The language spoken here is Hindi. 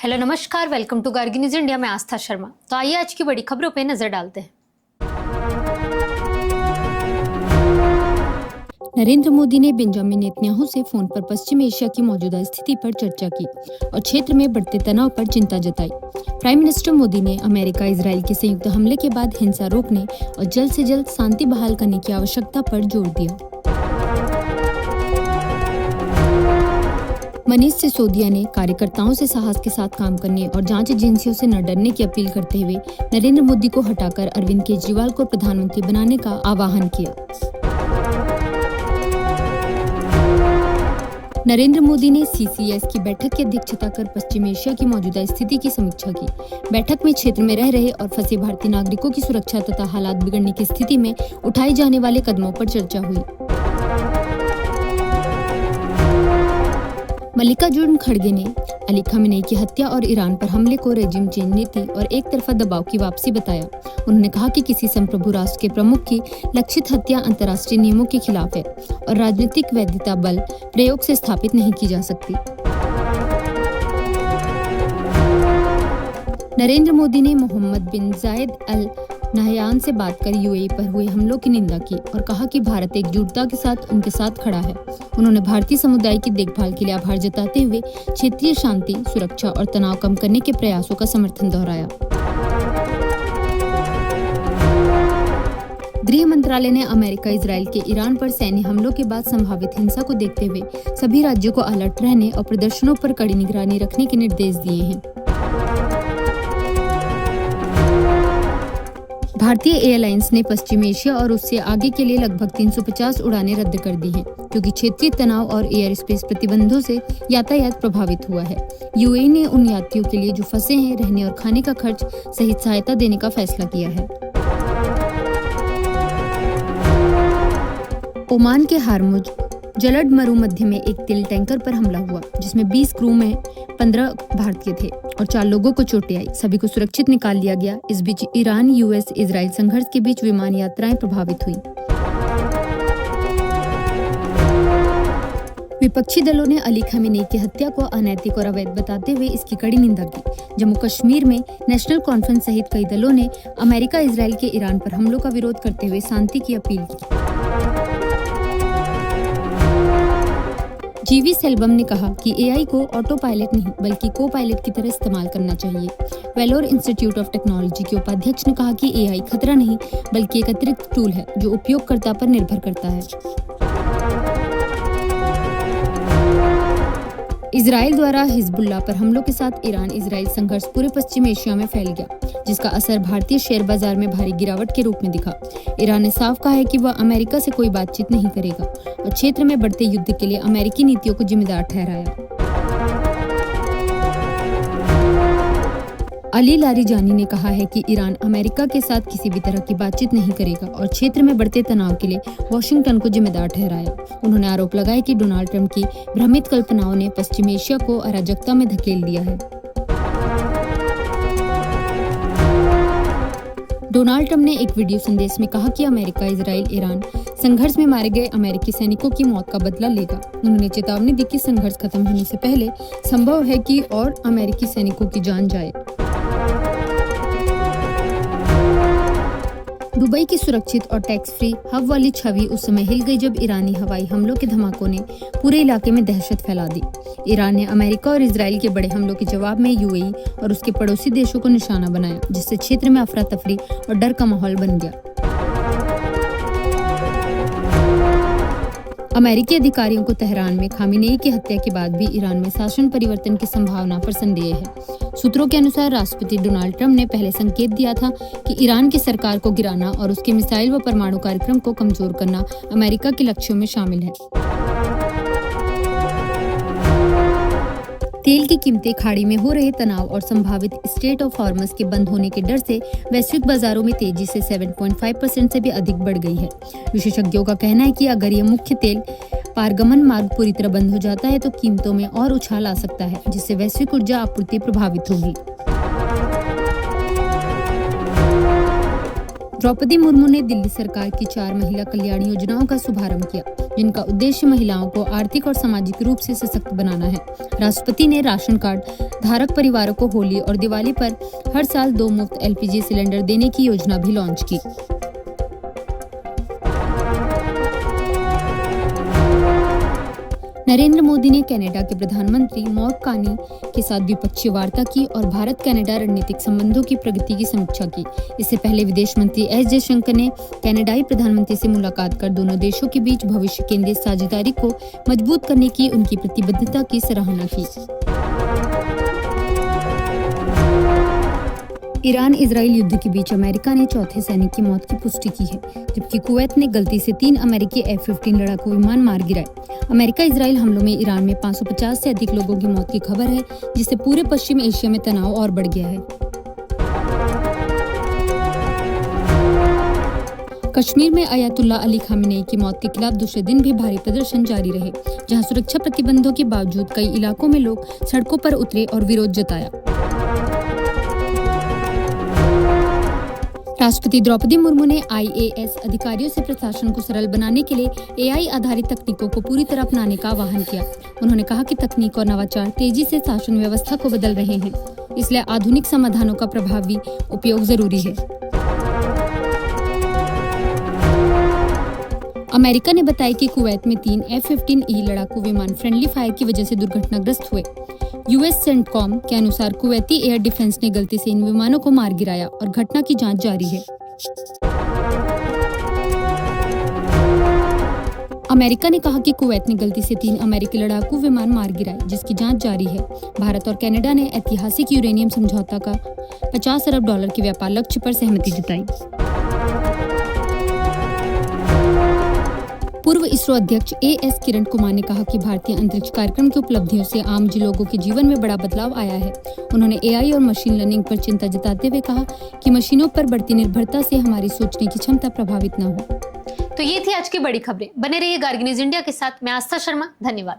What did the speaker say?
हेलो नमस्कार, welcome to Gargi news India में आस्था शर्मा। तो आइए आज की बड़ी खबरों पे नजर डालते हैं। नरेंद्र मोदी ने बेंजामिन नेतन्याहू से फोन पर पश्चिम एशिया की मौजूदा स्थिति पर चर्चा की और क्षेत्र में बढ़ते तनाव पर चिंता जताई। प्राइम मिनिस्टर मोदी ने अमेरिका इजराइल के संयुक्त हमले के बाद हिंसा रोकने और जल्द से जल्द शांति बहाल करने की आवश्यकता पर जोर दिया। मनीष सिसोदिया ने कार्यकर्ताओं से साहस के साथ काम करने और जांच एजेंसियों से न डरने की अपील करते हुए नरेंद्र मोदी को हटाकर अरविंद केजरीवाल को प्रधानमंत्री बनाने का आह्वान किया। नरेंद्र मोदी ने सीसीएस की बैठक की अध्यक्षता कर पश्चिम एशिया की मौजूदा स्थिति की समीक्षा की। बैठक में क्षेत्र में रह रहे और फंसे भारतीय नागरिकों की सुरक्षा तथा हालात बिगड़ने की स्थिति में उठाए जाने वाले कदमों पर चर्चा हुई। मल्लिकार्जुन खड़गे ने अली खामेनेई की हत्या और ईरान पर हमले को रेजिम चेंज नीति और एक तरफा दबाव की वापसी बताया। उन्होंने कहा कि किसी संप्रभु राष्ट्र के प्रमुख की लक्षित हत्या अंतर्राष्ट्रीय नियमों के खिलाफ है और राजनीतिक वैधता बल प्रयोग से स्थापित नहीं की जा सकती। नरेंद्र मोदी ने मोहम्मद बिन जायद अल नहयान से बात कर यूएई पर हुए हमलों की निंदा की और कहा कि भारत एकजुटता के साथ उनके साथ खड़ा है। उन्होंने भारतीय समुदाय की देखभाल के लिए आभार जताते हुए क्षेत्रीय शांति, सुरक्षा और तनाव कम करने के प्रयासों का समर्थन दोहराया। गृह मंत्रालय ने अमेरिका इजराइल के ईरान पर सैन्य हमलों के बाद संभावित हिंसा को देखते हुए सभी राज्यों को अलर्ट रहने और प्रदर्शनों पर कड़ी निगरानी रखने के निर्देश दिए हैं। भारतीय एयरलाइंस ने पश्चिम एशिया और उससे आगे के लिए लगभग 350 उड़ानें रद्द कर दी हैं, क्योंकि क्षेत्रीय तनाव और एयर स्पेस प्रतिबंधों से यातायात प्रभावित हुआ है। यूएई ने उन यात्रियों के लिए जो फंसे हैं रहने और खाने का खर्च सहित सहायता देने का फैसला किया है। ओमान के हारमुज जलड मरुमध्य में एक तेल टैंकर पर हमला हुआ, जिसमें 20 क्रू में 15 भारतीय थे और 4 लोगों को चोटें आई। सभी को सुरक्षित निकाल लिया गया। इस बीच ईरान यूएस इजराइल संघर्ष के बीच विमान यात्राएं प्रभावित हुई। विपक्षी दलों ने अली खामेनेई की हत्या को अनैतिक और अवैध बताते हुए इसकी कड़ी निंदा की। जम्मू कश्मीर में नेशनल कॉन्फ्रेंस सहित कई दलों ने अमेरिका इजराइल के ईरान पर हमलों का विरोध करते हुए शांति की अपील की। जीवी सेल्वम ने कहा कि एआई को ऑटो पायलट नहीं बल्कि को पायलट की तरह इस्तेमाल करना चाहिए। वेलोर इंस्टीट्यूट ऑफ टेक्नोलॉजी के उपाध्यक्ष ने कहा कि एआई खतरा नहीं बल्कि एक अतिरिक्त टूल है जो उपयोगकर्ता पर निर्भर करता है। इजराइल द्वारा हिजबुल्लाह पर हमलों के साथ ईरान इजराइल संघर्ष पूरे पश्चिम एशिया में फैल गया, जिसका असर भारतीय शेयर बाजार में भारी गिरावट के रूप में दिखा। ईरान ने साफ कहा है कि वह अमेरिका से कोई बातचीत नहीं करेगा और क्षेत्र में बढ़ते युद्ध के लिए अमेरिकी नीतियों को जिम्मेदार ठहराया। अली लारीजानी ने कहा है कि ईरान अमेरिका के साथ किसी भी तरह की बातचीत नहीं करेगा और क्षेत्र में बढ़ते तनाव के लिए वॉशिंगटन को जिम्मेदार ठहराया। उन्होंने आरोप लगाया कि डोनाल्ड ट्रंप की भ्रमित कल्पनाओं ने पश्चिम एशिया को अराजकता में धकेल दिया है। डोनाल्ड ट्रंप ने एक वीडियो संदेश में कहा कि अमेरिका इजराइल ईरान संघर्ष में मारे गए अमेरिकी सैनिकों की मौत का बदला लेगा। उन्होंने चेतावनी दी कि संघर्ष खत्म होने से पहले संभव है कि और अमेरिकी सैनिकों की जान जाए। दुबई की सुरक्षित और टैक्स फ्री हब वाली छवि उस समय हिल गई जब ईरानी हवाई हमलों के धमाकों ने पूरे इलाके में दहशत फैला दी। ईरान ने अमेरिका और इजराइल के बड़े हमलों के जवाब में यूएई और उसके पड़ोसी देशों को निशाना बनाया, जिससे क्षेत्र में अफरा तफरी और डर का माहौल बन गया। अमेरिकी अधिकारियों को तेहरान में खामेनेई की हत्या के बाद भी ईरान में शासन परिवर्तन की संभावना पर संदेह है। सूत्रों के अनुसार राष्ट्रपति डोनाल्ड ट्रंप ने पहले संकेत दिया था कि ईरान की सरकार को गिराना और उसके मिसाइल व परमाणु कार्यक्रम को कमजोर करना अमेरिका के लक्ष्यों में शामिल है। तेल की कीमतें खाड़ी में हो रहे तनाव और संभावित स्ट्रेट ऑफ हॉर्मज के बंद होने के डर से वैश्विक बाजारों में तेजी से 7.5% से भी अधिक बढ़ गई है। विशेषज्ञों का कहना है कि अगर यह मुख्य तेल पारगमन मार्ग पूरी तरह बंद हो जाता है तो कीमतों में और उछाल आ सकता है, जिससे वैश्विक ऊर्जा आपूर्ति प्रभावित होगी। द्रौपदी मुर्मू ने दिल्ली सरकार की 4 महिला कल्याण योजनाओं का शुभारंभ किया, जिनका उद्देश्य महिलाओं को आर्थिक और सामाजिक रूप से सशक्त बनाना है। राष्ट्रपति ने राशन कार्ड धारक परिवारों को होली और दिवाली पर हर साल 2 मुफ्त LPG सिलेंडर देने की योजना भी लॉन्च की। नरेंद्र मोदी ने कनाडा के प्रधानमंत्री मार्क कार्नी के साथ द्विपक्षीय वार्ता की और भारत कनाडा रणनीतिक संबंधों की प्रगति की समीक्षा की। इससे पहले विदेश मंत्री S जयशंकर ने कनाडाई प्रधानमंत्री से मुलाकात कर दोनों देशों के बीच भविष्य केंद्रित साझेदारी को मजबूत करने की उनकी प्रतिबद्धता की सराहना की। ईरान इजराइल युद्ध के बीच अमेरिका ने चौथे सैनिक की मौत की पुष्टि की है, जबकि कुवैत ने गलती से 3 अमेरिकी F-15 लड़ाकू विमान मार गिराए। अमेरिका इजराइल हमलों में ईरान में 550 से अधिक लोगों की मौत की खबर है, जिससे पूरे पश्चिम एशिया में तनाव और बढ़ गया है। कश्मीर में अयातुल्ला अली खामेनेई की मौत के खिलाफ दूसरे दिन भी भारी प्रदर्शन जारी रहे, जहां सुरक्षा प्रतिबंधों के बावजूद कई इलाकों में लोग सड़कों पर उतरे और विरोध जताया। राष्ट्रपति द्रौपदी मुर्मू ने IAS अधिकारियों से प्रशासन को सरल बनाने के लिए AI आधारित तकनीकों को पूरी तरह अपनाने का आह्वान किया। उन्होंने कहा कि तकनीक और नवाचार तेजी से शासन व्यवस्था को बदल रहे हैं, इसलिए आधुनिक समाधानों का प्रभावी उपयोग जरूरी है। अमेरिका ने बताया कि कुवैत में 3 F-15E लड़ाकू विमान फ्रेंडली फायर की वजह से दुर्घटनाग्रस्त हुए। US सेंटकॉम के अनुसार कुवैती एयर डिफेंस ने गलती से इन विमानों को मार गिराया और घटना की जांच जारी है। अमेरिका ने कहा कि कुवैत ने गलती से 3 अमेरिकी लड़ाकू विमान मार गिराए, जिसकी जांच जारी है। भारत और कनाडा ने ऐतिहासिक यूरेनियम समझौता का $50 अरब के व्यापार लक्ष्य पर सहमति जताई। पूर्व इसरो अध्यक्ष AS किरण कुमार ने कहा कि भारतीय अंतरिक्ष कार्यक्रम की उपलब्धियों से आम लोगों के जीवन में बड़ा बदलाव आया है। उन्होंने AI और मशीन लर्निंग पर चिंता जताते हुए कहा कि मशीनों पर बढ़ती निर्भरता से हमारी सोचने की क्षमता प्रभावित न हो। तो ये थी आज की बड़ी खबरें। बने रहिए गार्गी न्यूज इंडिया के साथ। मैं आस्था शर्मा, धन्यवाद।